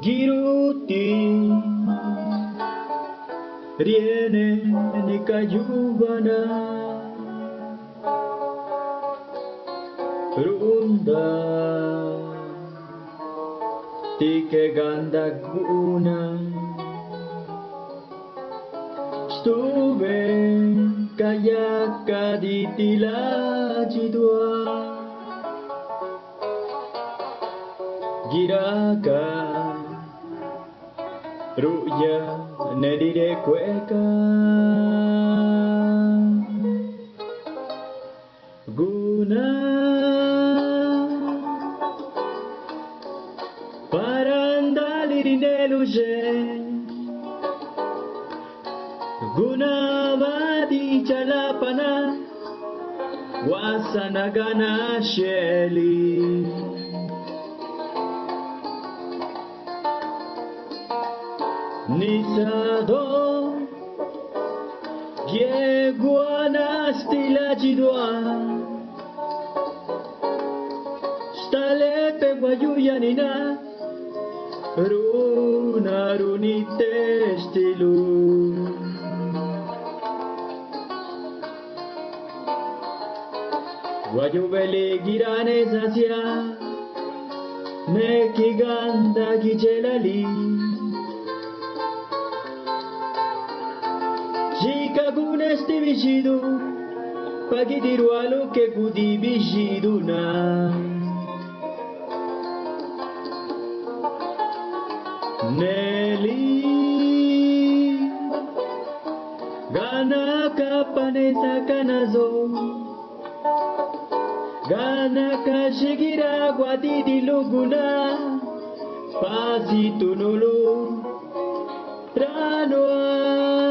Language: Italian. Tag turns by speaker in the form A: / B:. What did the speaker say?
A: Giruti Riene Nikayubana Runda Tike ganda kuna Stuve Kaya kaditila jidwa Giraka Ruya Nedire Kweka Guna Parandalirineluje Guna Vadi Chalapana Wasanagana Sheli Nisado Yeguana Stila Jidwa Stalepe Guayuyanina Runa Runite Stilu Guayubele Girane Zasia Nekiganda Gijelali Jikaguna este vigido Pagidirualo que gudi vigiduna Nelly Gana kapaneta kanazo Gana kashigira guadidi luguna Pasitunulu Ranoa